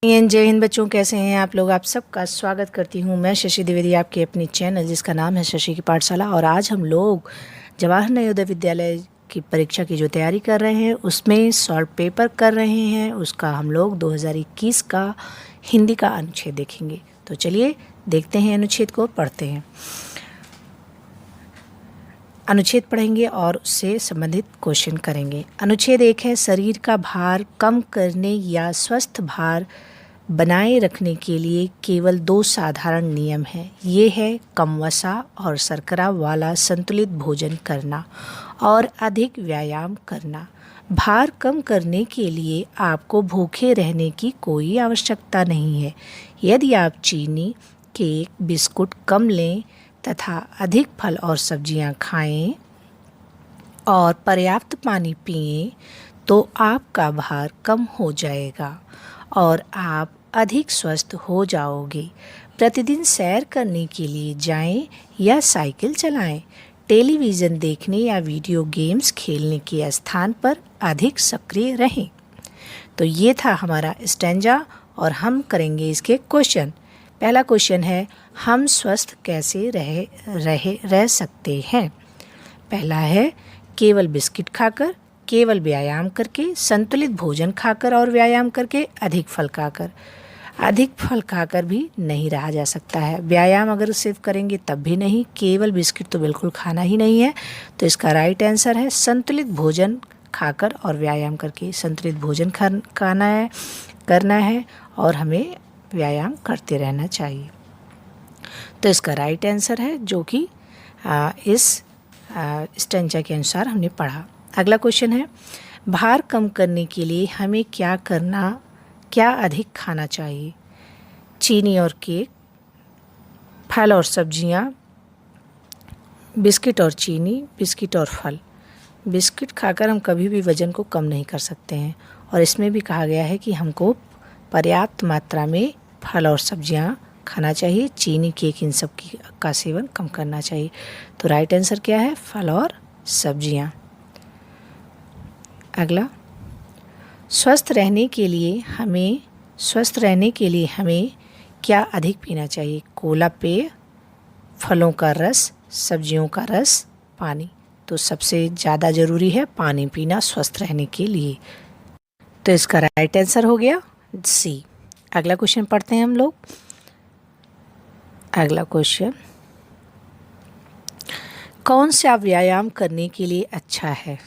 जय हिंद बच्चों, कैसे हैं आप लोग। आप सबका स्वागत करती हूं मैं शशि द्विवेदी, आपके अपनी चैनल जिसका नाम है शशि की पाठशाला। और आज हम लोग जवाहर नवोदय विद्यालय की परीक्षा की जो तैयारी कर रहे हैं उसमें शॉर्ट पेपर कर रहे हैं। उसका हम लोग 2021 का हिंदी का अनुच्छेद देखेंगे। तो चलिए देखते हैं, अनुच्छेद को पढ़ते हैं। अनुच्छेद पढ़ेंगे और उससे संबंधित क्वेश्चन करेंगे। अनुच्छेद 1 है, शरीर का भार कम करने या स्वस्थ भार बनाए रखने के लिए केवल 2 साधारण नियम हैं। ये है कम वसा और शर्करा वाला संतुलित भोजन करना और अधिक व्यायाम करना। भार कम करने के लिए आपको भूखे रहने की कोई आवश्यकता नहीं है। यदि आप चीनी, केक, बिस्कुट कम लें तथा अधिक फल और सब्जियां खाएं और पर्याप्त पानी पिएं तो आपका भार कम हो जाएगा और आप अधिक स्वस्थ हो जाओगे। प्रतिदिन सैर करने के लिए जाएं या साइकिल चलाएं। टेलीविज़न देखने या वीडियो गेम्स खेलने के स्थान पर अधिक सक्रिय रहें। तो ये था हमारा स्टैंजा और हम करेंगे इसके क्वेश्चन। पहला क्वेश्चन है, हम स्वस्थ कैसे रह सकते हैं। पहला है, केवल बिस्किट खाकर, केवल व्यायाम करके, संतुलित भोजन खाकर और व्यायाम करके, अधिक फल खाकर। अधिक फल खाकर भी नहीं रहा जा सकता है। व्यायाम अगर सिर्फ करेंगे तब भी नहीं। केवल बिस्किट तो बिल्कुल खाना ही नहीं है। तो इसका राइट आंसर है संतुलित भोजन खाकर और व्यायाम करके। संतुलित भोजन करना है और हमें व्यायाम करते रहना चाहिए। तो इसका राइट आंसर है जो कि इस स्टैंजा के अनुसार हमने पढ़ा। अगला क्वेश्चन है, भार कम करने के लिए हमें क्या अधिक खाना चाहिए। चीनी और केक, फल और सब्जियां, बिस्किट और चीनी, बिस्किट और फल। बिस्किट खाकर हम कभी भी वज़न को कम नहीं कर सकते हैं और इसमें भी कहा गया है कि हमको पर्याप्त मात्रा में फल और सब्जियां खाना चाहिए। चीनी, केक, इन सब का सेवन कम करना चाहिए। तो राइट आंसर क्या है, फल और सब्जियां। अगला, स्वस्थ रहने के लिए हमें क्या अधिक पीना चाहिए। कोला पेय, फलों का रस, सब्जियों का रस, पानी। तो सबसे ज़्यादा ज़रूरी है पानी पीना स्वस्थ रहने के लिए। तो इसका राइट आंसर हो गया सी। अगला क्वेश्चन पढ़ते हैं हम लोग। अगला क्वेश्चन, कौन सा व्यायाम करने के लिए अच्छा है।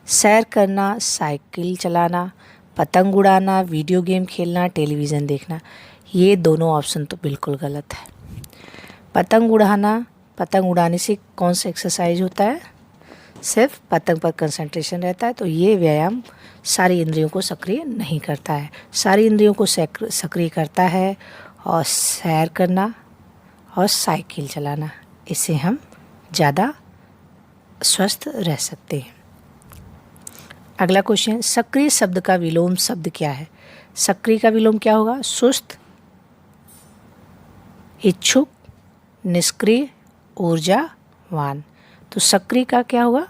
सैर करना, साइकिल चलाना, पतंग उड़ाना, वीडियो गेम खेलना, टेलीविज़न देखना। ये दोनों ऑप्शन तो बिल्कुल गलत है। पतंग उड़ाने से कौन सा एक्सरसाइज होता है, सिर्फ पतंग पर कंसंट्रेशन रहता है। तो ये व्यायाम सारी इंद्रियों को सक्रिय नहीं करता है। सारी इंद्रियों को सक्रिय करता है और सैर करना और साइकिल चलाना। इससे हम ज़्यादा स्वस्थ रह सकते हैं। अगला क्वेश्चन, सक्रिय शब्द का विलोम शब्द क्या है। सक्रिय का विलोम क्या होगा, सुस्त, इच्छुक, निष्क्रिय, ऊर्जावान। तो सक्रिय का क्या होगा,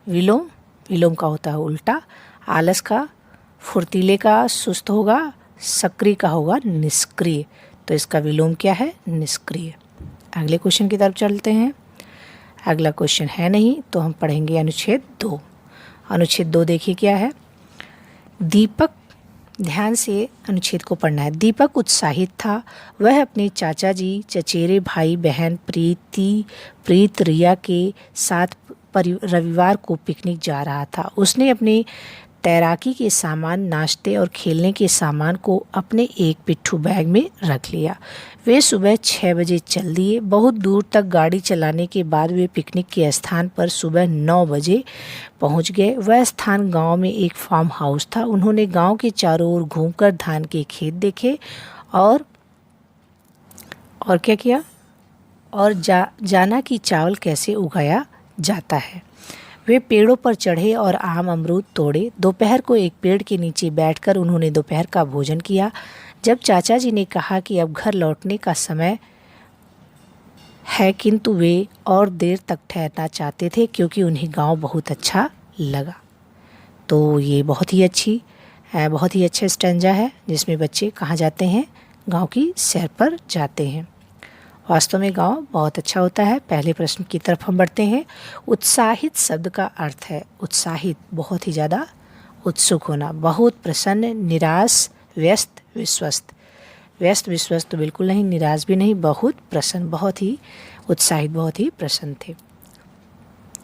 विलोम का होता है उल्टा। आलस का फुर्तीले का सुस्त होगा, सक्रिय का होगा निष्क्रिय। तो इसका विलोम क्या है, निष्क्रिय। अगले क्वेश्चन की तरफ चलते हैं। अगला क्वेश्चन है नहीं तो हम पढ़ेंगे अनुच्छेद 2। अनुच्छेद 2 देखिए क्या है। दीपक, ध्यान से अनुच्छेद को पढ़ना है। दीपक उत्साहित था। वह अपने चाचा जी, चचेरे भाई बहन प्रीत रिया के साथ रविवार को पिकनिक जा रहा था। उसने अपने तैराकी के सामान, नाश्ते और खेलने के सामान को अपने एक पिट्ठू बैग में रख लिया। वे सुबह 6 बजे चल दिए। बहुत दूर तक गाड़ी चलाने के बाद वे पिकनिक के स्थान पर सुबह 9 बजे पहुंच गए। वह स्थान गांव में एक फार्म हाउस था। उन्होंने गांव के चारों ओर घूमकर धान के खेत देखे और क्या किया, और जाना कि चावल कैसे उगाया जाता है। वे पेड़ों पर चढ़े और आम अमरूद तोड़े। दोपहर को एक पेड़ के नीचे बैठकर उन्होंने दोपहर का भोजन किया। जब चाचा जी ने कहा कि अब घर लौटने का समय है, किंतु वे और देर तक ठहरना चाहते थे क्योंकि उन्हें गांव बहुत अच्छा लगा। तो ये बहुत ही अच्छी बहुत ही अच्छा स्टैंजा है जिसमें बच्चे कहाँ जाते हैं, गांव की सैर पर जाते हैं। वास्तव में गांव बहुत अच्छा होता है। पहले प्रश्न की तरफ हम बढ़ते हैं। उत्साहित शब्द का अर्थ है उत्साहित, बहुत ही ज़्यादा उत्सुक होना, बहुत प्रसन्न, निराश, व्यस्त, विश्वस्त। व्यस्त विश्वस्त तो बिल्कुल नहीं, निराश भी नहीं, बहुत प्रसन्न, बहुत ही उत्साहित, बहुत ही प्रसन्न थे।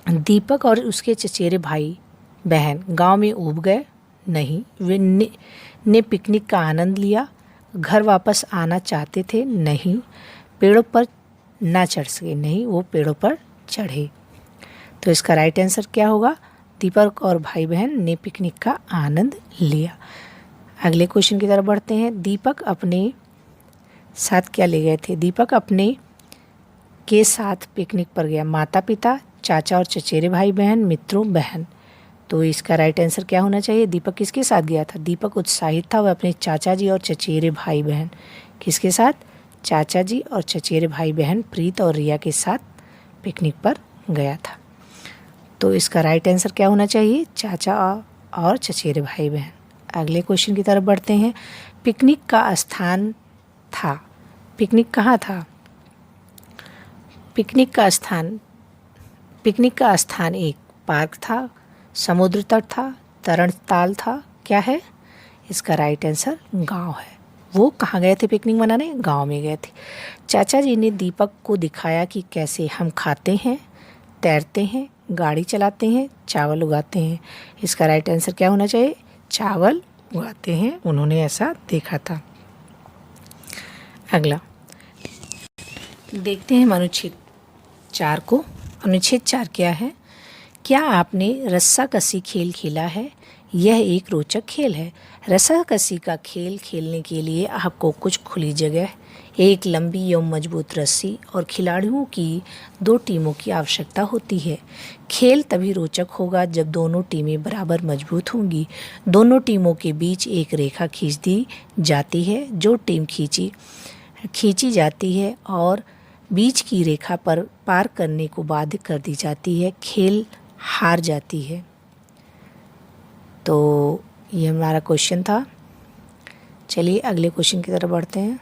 दीपक और उसके चचेरे भाई बहन गांव में ऊब गए नहीं, वे ने पिकनिक का आनंद लिया। घर वापस आना चाहते थे नहीं, पेड़ों पर ना चढ़ सके नहीं, वो पेड़ों पर चढ़े। तो इसका राइट आंसर क्या होगा? दीपक और भाई बहन ने पिकनिक का आनंद लिया। अगले क्वेश्चन की तरफ बढ़ते हैं। दीपक अपने साथ क्या ले गए थे? दीपक अपने के साथ पिकनिक पर गया। माता पिता, चाचा और चचेरे भाई बहन, मित्रों, बहन। तो इसका राइट आंसर क्या होना चाहिए? दीपक किसके साथ गया था? दीपक उत्साहित था, वह अपने चाचा जी और चचेरे भाई बहन, किसके साथ? चाचा जी और चचेरे भाई बहन प्रीत और रिया के साथ पिकनिक पर गया था। तो इसका राइट आंसर क्या होना चाहिए? चाचा और चचेरे भाई बहन। अगले क्वेश्चन की तरफ बढ़ते हैं। पिकनिक का स्थान था, पिकनिक कहाँ था? पिकनिक का स्थान एक पार्क था, समुद्र तट था, तरणताल था, क्या है? इसका राइट आंसर गांव है। वो कहाँ गए थे पिकनिक मनाने? गांव में गए थे। चाचा जी ने दीपक को दिखाया कि कैसे हम खाते हैं, तैरते हैं, गाड़ी चलाते हैं, चावल उगाते हैं। इसका राइट आंसर क्या होना चाहिए? चावल उगाते हैं, उन्होंने ऐसा देखा था। अगला देखते हैं अनुच्छेद 4 को। अनुच्छेद 4 क्या है? क्या आपने रस्साकसी खेल खेला है? यह एक रोचक खेल है। रस्साकसी का खेल खेलने के लिए आपको कुछ खुली जगह, एक लंबी एवं मजबूत रस्सी और खिलाड़ियों की 2 टीमों की आवश्यकता होती है। खेल तभी रोचक होगा जब दोनों टीमें बराबर मजबूत होंगी। दोनों टीमों के बीच एक रेखा खींच दी जाती है। जो टीम खींची जाती है और बीच की रेखा पर पार करने को बाध्य कर दी जाती है, खेल हार जाती है। तो ये हमारा क्वेश्चन था। चलिए अगले क्वेश्चन की तरफ बढ़ते हैं।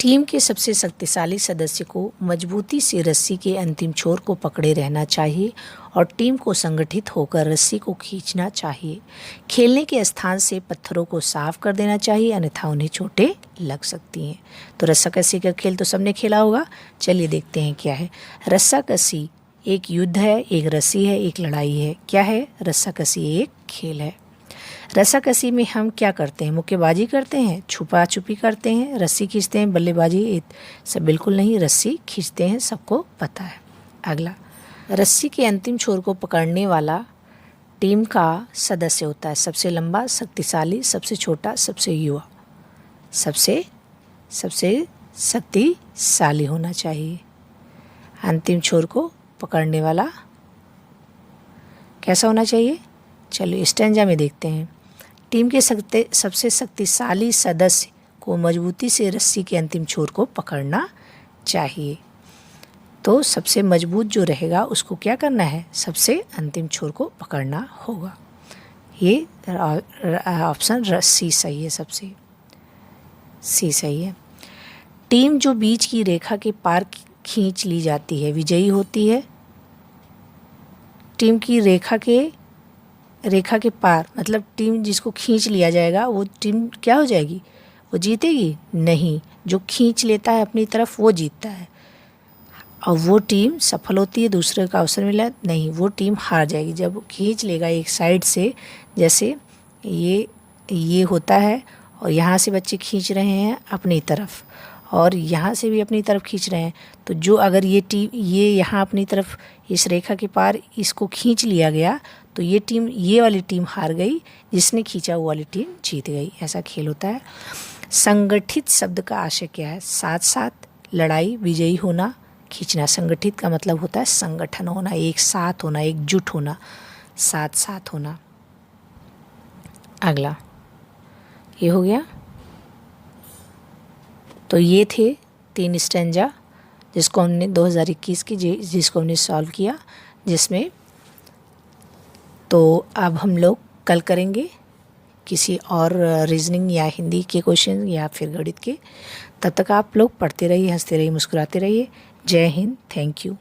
टीम के सबसे शक्तिशाली सदस्य को मजबूती से रस्सी के अंतिम छोर को पकड़े रहना चाहिए और टीम को संगठित होकर रस्सी को खींचना चाहिए। खेलने के स्थान से पत्थरों को साफ कर देना चाहिए, अन्यथा उन्हें चोटें लग सकती हैं। तो रस्साकसी का खेल तो सबने खेला होगा। चलिए देखते हैं क्या है। रस्साकसी एक युद्ध है, एक रस्सी है, एक लड़ाई है। क्या है? रस्साकसी एक खेल है। रस्साकसी में हम क्या करते हैं? मुक्केबाजी करते हैं, छुपा छुपी करते हैं, रस्सी खींचते हैं, बल्लेबाजी सब बिल्कुल नहीं, रस्सी खींचते हैं, सबको पता है। अगला, रस्सी के अंतिम छोर को पकड़ने वाला टीम का सदस्य होता है सबसे लंबा, शक्तिशाली, सबसे छोटा, सबसे युवा। सबसे शक्तिशाली होना चाहिए। अंतिम छोर को पकड़ने वाला कैसा होना चाहिए? चलो स्टैंजा में देखते हैं। टीम के सबसे शक्तिशाली सदस्य को मजबूती से रस्सी के अंतिम छोर को पकड़ना चाहिए। तो सबसे मजबूत जो रहेगा उसको क्या करना है? सबसे अंतिम छोर को पकड़ना होगा। ये ऑप्शन सी सही है, सबसे सी सही है। टीम जो बीच की रेखा के पार खींच ली जाती है विजयी होती है। टीम की रेखा के पार मतलब टीम जिसको खींच लिया जाएगा वो टीम क्या हो जाएगी? वो जीतेगी? नहीं, जो खींच लेता है अपनी तरफ वो जीतता है। और वो टीम सफल होती है, दूसरे का अवसर मिला नहीं, वो टीम हार जाएगी। जब वो खींच लेगा एक साइड से, जैसे ये होता है और यहाँ से बच्चे खींच रहे हैं अपनी तरफ और यहाँ से भी अपनी तरफ खींच रहे हैं, तो जो अगर ये यहाँ अपनी तरफ इस रेखा के पार इसको खींच लिया गया तो ये वाली टीम हार गई, जिसने खींचा वो वाली टीम जीत गई। ऐसा खेल होता है। संगठित शब्द का आशय क्या है? साथ साथ, लड़ाई, विजयी होना, खींचना। संगठित का मतलब होता है संगठन होना, एक साथ होना, एकजुट होना, साथ साथ होना। अगला ये हो गया। तो ये थे 3 स्टैंजा जिसको हमने 2021 की जिसको हमने सॉल्व किया, जिसमें तो अब हम लोग कल करेंगे किसी और रीजनिंग या हिंदी के क्वेश्चन या फिर गणित के। तब तक आप लोग पढ़ते रहिए, हंसते रहिए, मुस्कुराते रहिए। जय हिंद, थैंक यू।